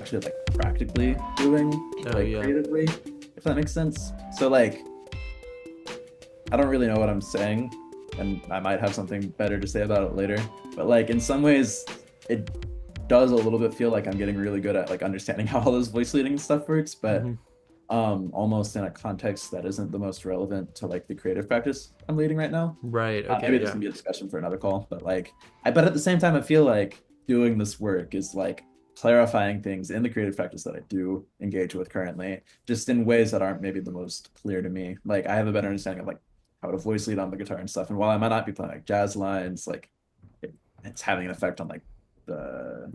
actually like practically doing Oh like yeah. creatively, if that makes sense. So like I don't really know what I'm saying, and I might have something better to say about it later. But like in some ways, it does a little bit feel like I'm getting really good at like understanding how all this voice leading and stuff works, but Hmm. almost in a context that isn't the most relevant to like the creative practice I'm leading right now. Right. Maybe Okay. this Yeah. can be a discussion for another call, but like but at the same time, I feel like doing this work is like clarifying things in the creative practice that I do engage with currently, just in ways that aren't maybe the most clear to me. Like I have a better understanding of like how to voice lead on the guitar and stuff. And while I might not be playing like jazz lines, like it's having an effect on like the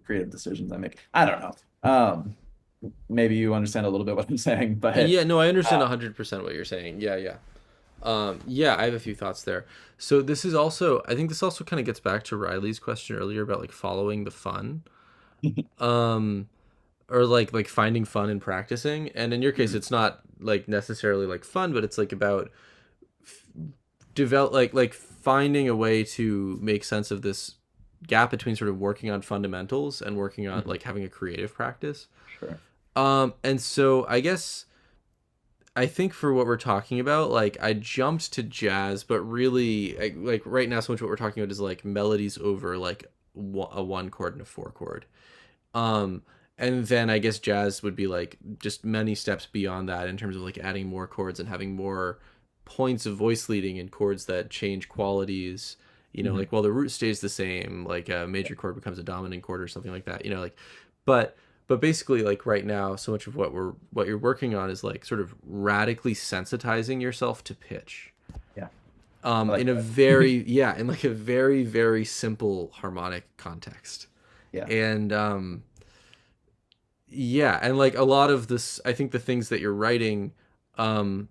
creative decisions I make. I don't know. Maybe you understand a little bit what I'm saying, but Yeah. No, I understand uh, 100% what you're saying. Yeah. Yeah. Yeah, I have a few thoughts there. So this is also, I think this also kind of gets back to Riley's question earlier about like following the fun, um, or like finding fun in practicing. And in your case, it's not like necessarily like fun, but it's like about develop like finding a way to make sense of this gap between sort of working on fundamentals and working on like having a creative practice. sure. And so I guess I think for what we're talking about, like I jumped to jazz, but really, like right now, so much what we're talking about is like melodies over like a one chord and a four chord. Um, and then I guess jazz would be like just many steps beyond that in terms of like adding more chords and having more points of voice leading and chords that change qualities. You know, Mhm. like while the root stays the same, like a major chord becomes a dominant chord or something like that. You know, like, but basically like right now so much of what you're working on is like sort of radically sensitizing yourself to pitch, Yeah, I like in a that. very yeah in like a very very simple harmonic context. Yeah. And yeah, and like a lot of this, I think the things that you're writing, um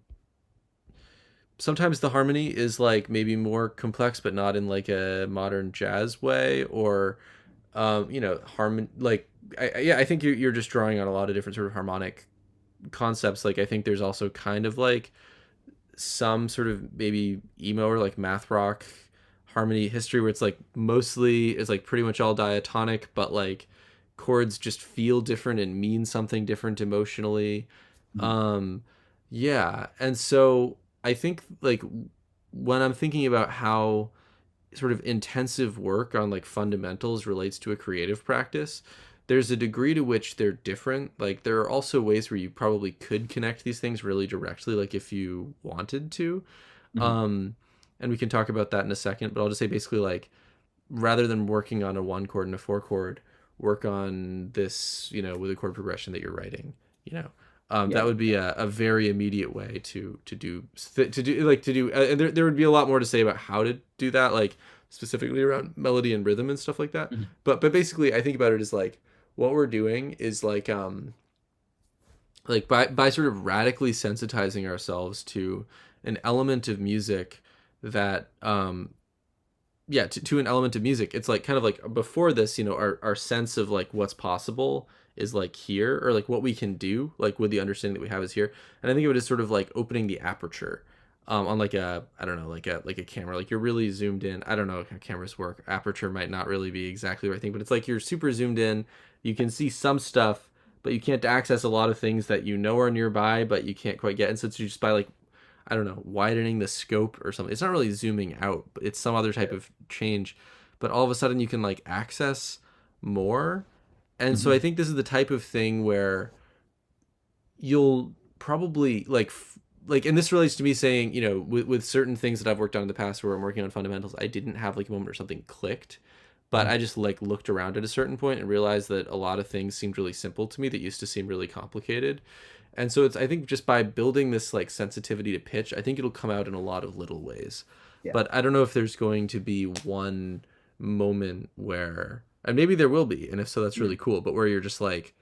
sometimes the harmony is like maybe more complex but not in like a modern jazz way, or you know, harmon like yeah, I think you're just drawing on a lot of different sort of harmonic concepts. Like I think there's also kind of like some sort of maybe emo or like math rock harmony history where it's like mostly it's like pretty much all diatonic, but like chords just feel different and mean something different emotionally. Mhm. um yeah, and so I think like when I'm thinking about how sort of intensive work on like fundamentals relates to a creative practice, there's a degree to which they're different. Like there are also ways where you probably could connect these things really directly, like if you wanted to. Mhm. um and we can talk about that in a second, but I'll just say basically like rather than working on a one chord and a four chord, work on this, you know, with a chord progression that you're writing, you know. Yeah. That would be a very immediate way to do and there would be a lot more to say about how to do that, like specifically around melody and rhythm and stuff like that. Mhm. But basically I think about it as like what we're doing is like by sort of radically sensitizing ourselves to an element of music that yeah, to an element of music. It's like kind of like before this, you know, our sense of like what's possible is like here, or like what we can do like with the understanding that we have is here. And I think of it as sort of like opening the aperture, on like a, I don't know, like a camera. Like you're really zoomed in. I don't know how cameras work. Aperture might not really be exactly the right thing, but it's like you're super zoomed in. You can see some stuff, but you can't access a lot of things that you know are nearby, but you can't quite get. And so it's just by like, I don't know, widening the scope or something. It's not really zooming out, but it's some other type of change. But all of a sudden you can like access more. And so I Mhm. think this is the type of thing where you'll probably like, and this relates to me saying, you know, with certain things that I've worked on in the past where I'm working on fundamentals, I didn't have like a moment where something clicked, but Mhm. I just like looked around at a certain point and realized that a lot of things seemed really simple to me that used to seem really complicated. And so it's, I think just by building this like sensitivity to pitch, I think it'll come out in a lot of little ways. Yeah. But I don't know if there's going to be one moment where, and maybe there will be, and if so, that's really Mhm. cool. But where you're just like,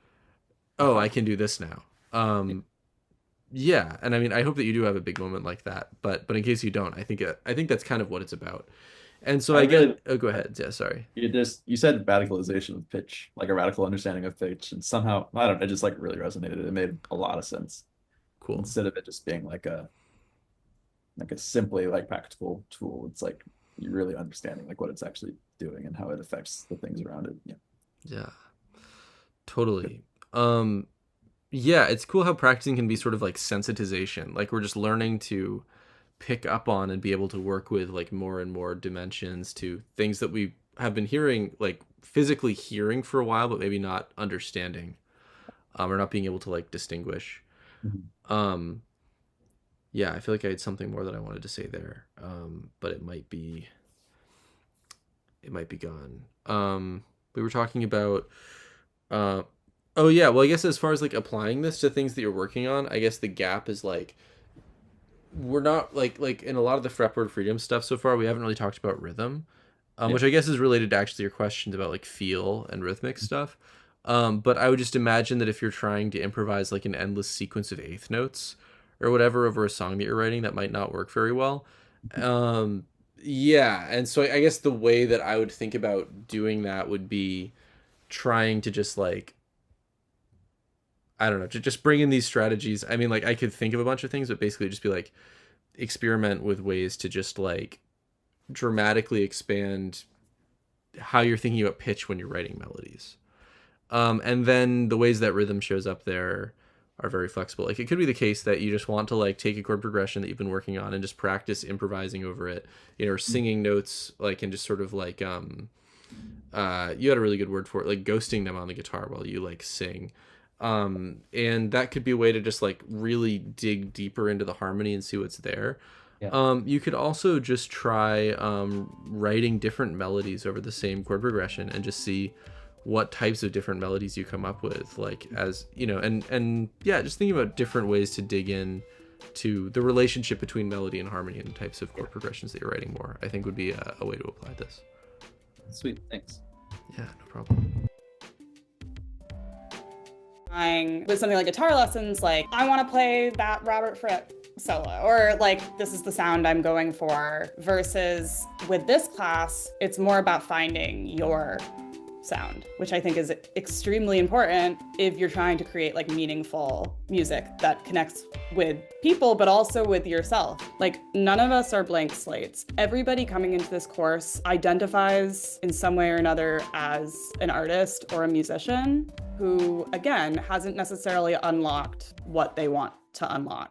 oh, I Aha. can do this now. Yeah. Yeah, and I mean, I hope that you do have a big moment like that. But in case you don't, I think that's kind of what it's about. And so I I really get, oh, go ahead. Yeah, sorry. you said radicalization of pitch, like a radical understanding of pitch, and somehow I don't know, it just like really resonated. It made a lot of sense Cool. instead of it just being like a simply like practical tool. It's like you're really understanding like what it's actually doing and how it affects the things around it. Yeah. Yeah, totally. Um, yeah, it's cool how practicing can be sort of like sensitization. Like we're just learning to pick up on and be able to work with like more and more dimensions to things that we have been hearing, like physically hearing for a while, but maybe not understanding, or not being able to like distinguish. Mhm. Um, yeah, I feel like I had something more that I wanted to say there, but it might be gone. We were talking about uh, oh yeah, well I guess as far as like applying this to things that you're working on, I guess the gap is like we're not like in a lot of the fretboard freedom stuff so far, we haven't really talked about rhythm, Yeah. which I guess is related to actually your questions about like feel and rhythmic stuff. But I would just imagine that if you're trying to improvise like an endless sequence of eighth notes or whatever over a song that you're writing, that might not work very well. Um, yeah, and so I guess the way that I would think about doing that would be trying to just like I don't know, to just bring in these strategies. I mean, like I could think of a bunch of things, but basically just be like experiment with ways to just like dramatically expand how you're thinking about pitch when you're writing melodies. And then the ways that rhythm shows up there are very flexible. Like it could be the case that you just want to like take a chord progression that you've been working on and just practice improvising over it, you know, or singing notes like and just sort of like you had a really good word for it, like ghosting them on the guitar while you like sing. And that could be a way to just like really dig deeper into the harmony and see what's there. Yeah. You could also just try writing different melodies over the same chord progression and just see what types of different melodies you come up with, like as you know, and yeah, just thinking about different ways to dig in to the relationship between melody and harmony and the types of chord progressions that you're writing more, I think would be a way to apply this. Sweet. Thanks. Yeah, no problem. With something like guitar lessons, like I want to play that Robert Fripp solo, or like this is the sound I'm going for, versus with this class, it's more about finding your sound, which I think is extremely important if you're trying to create like meaningful music that connects with people, but also with yourself. Like none of us are blank slates. Everybody coming into this course identifies in some way or another as an artist or a musician who, again, hasn't necessarily unlocked what they want to unlock.